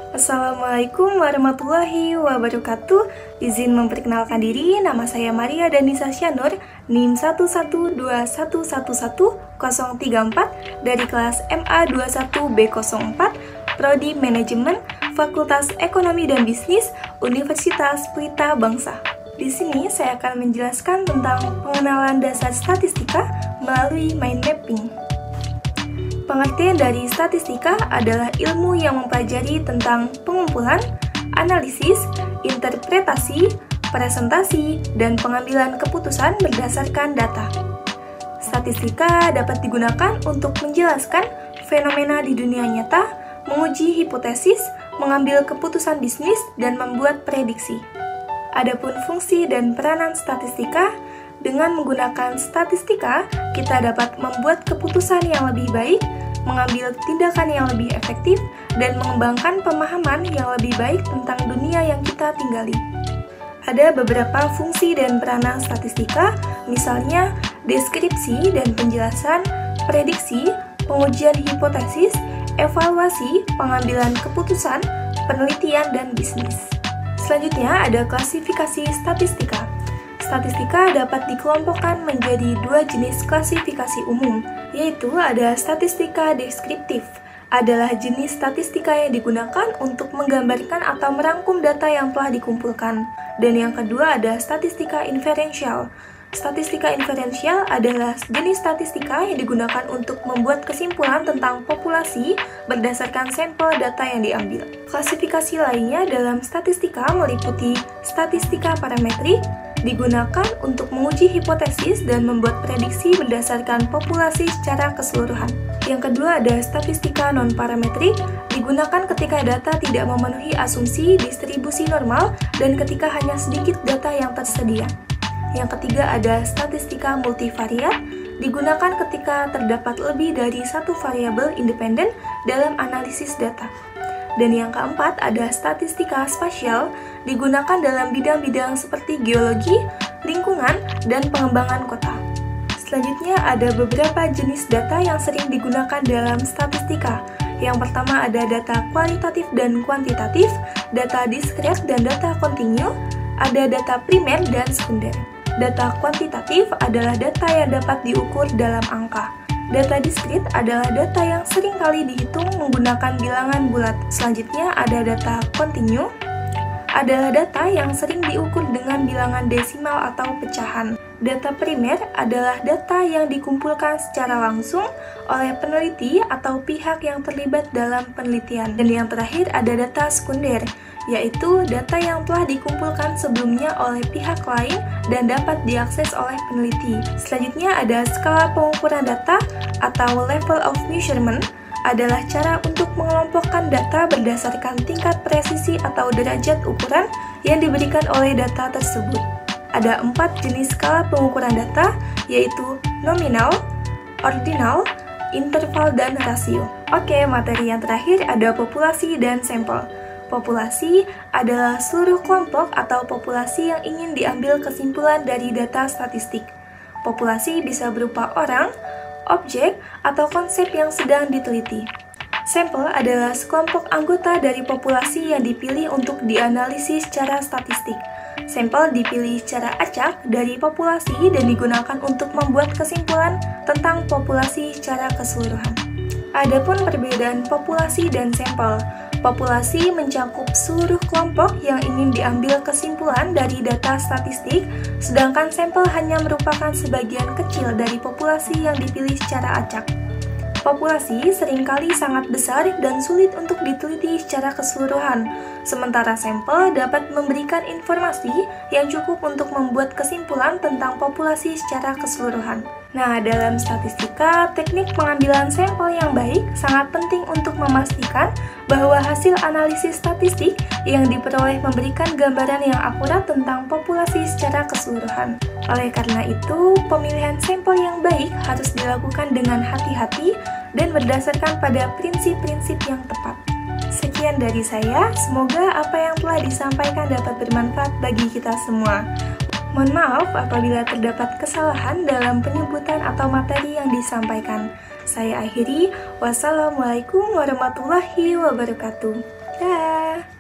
Assalamualaikum warahmatullahi wabarakatuh. Izin memperkenalkan diri, nama saya Maria Danisa Syanur, NIM 112111034 dari kelas MA21B04, Prodi Manajemen, Fakultas Ekonomi dan Bisnis, Universitas Pelita Bangsa. Di sini saya akan menjelaskan tentang pengenalan dasar statistika melalui mind mapping. Pengertian dari statistika adalah ilmu yang mempelajari tentang pengumpulan, analisis, interpretasi, presentasi, dan pengambilan keputusan berdasarkan data. Statistika dapat digunakan untuk menjelaskan fenomena di dunia nyata, menguji hipotesis, mengambil keputusan bisnis, dan membuat prediksi. Adapun fungsi dan peranan statistika, dengan menggunakan statistika, kita dapat membuat keputusan yang lebih baik, mengambil tindakan yang lebih efektif, dan mengembangkan pemahaman yang lebih baik tentang dunia yang kita tinggali. Ada beberapa fungsi dan peranan statistika, misalnya deskripsi dan penjelasan, prediksi, pengujian hipotesis, evaluasi, pengambilan keputusan, penelitian, dan bisnis. Selanjutnya ada klasifikasi statistika. Statistika dapat dikelompokkan menjadi dua jenis klasifikasi umum, yaitu ada statistika deskriptif, adalah jenis statistika yang digunakan untuk menggambarkan atau merangkum data yang telah dikumpulkan. Dan yang kedua ada statistika inferensial. Statistika inferensial adalah jenis statistika yang digunakan untuk membuat kesimpulan tentang populasi berdasarkan sampel data yang diambil. Klasifikasi lainnya dalam statistika meliputi statistika parametrik, digunakan untuk menguji hipotesis dan membuat prediksi berdasarkan populasi secara keseluruhan. Yang kedua ada statistika non-parametrik, digunakan ketika data tidak memenuhi asumsi distribusi normal dan ketika hanya sedikit data yang tersedia. Yang ketiga ada statistika multivariat, digunakan ketika terdapat lebih dari satu variabel independen dalam analisis data. Dan yang keempat ada statistika spasial, digunakan dalam bidang-bidang seperti geologi, lingkungan, dan pengembangan kota. Selanjutnya ada beberapa jenis data yang sering digunakan dalam statistika. Yang pertama ada data kualitatif dan kuantitatif, data diskret dan data kontinu, ada data primer dan sekunder. Data kuantitatif adalah data yang dapat diukur dalam angka. Data diskrit adalah data yang sering kali dihitung menggunakan bilangan bulat. Selanjutnya ada data kontinu, adalah data yang sering diukur dengan bilangan desimal atau pecahan. Data primer adalah data yang dikumpulkan secara langsung oleh peneliti atau pihak yang terlibat dalam penelitian. Dan yang terakhir ada data sekunder, yaitu data yang telah dikumpulkan sebelumnya oleh pihak lain dan dapat diakses oleh peneliti. Selanjutnya ada skala pengukuran data atau level of measurement, adalah cara untuk mengelompokkan data berdasarkan tingkat presisi atau derajat ukuran yang diberikan oleh data tersebut. Ada 4 jenis skala pengukuran data, yaitu nominal, ordinal, interval, dan rasio. Oke, materi yang terakhir ada populasi dan sampel. Populasi adalah seluruh kelompok atau populasi yang ingin diambil kesimpulan dari data statistik. Populasi bisa berupa orang, objek, atau konsep yang sedang diteliti. Sampel adalah sekelompok anggota dari populasi yang dipilih untuk dianalisis secara statistik. Sampel dipilih secara acak dari populasi dan digunakan untuk membuat kesimpulan tentang populasi secara keseluruhan. Adapun perbedaan populasi dan sampel. Populasi mencakup seluruh kelompok yang ingin diambil kesimpulan dari data statistik, sedangkan sampel hanya merupakan sebagian kecil dari populasi yang dipilih secara acak. Populasi seringkali sangat besar dan sulit untuk diteliti secara keseluruhan, sementara sampel dapat memberikan informasi yang cukup untuk membuat kesimpulan tentang populasi secara keseluruhan. Nah, dalam statistika, teknik pengambilan sampel yang baik sangat penting untuk memastikan bahwa hasil analisis statistik yang diperoleh memberikan gambaran yang akurat tentang populasi secara keseluruhan. Oleh karena itu, pemilihan sampel yang baik harus dilakukan dengan hati-hati dan berdasarkan pada prinsip-prinsip yang tepat. Sekian dari saya, semoga apa yang telah disampaikan dapat bermanfaat bagi kita semua. Mohon maaf apabila terdapat kesalahan dalam penyebutan atau materi yang disampaikan. Saya akhiri, wassalamualaikum warahmatullahi wabarakatuh. Dah.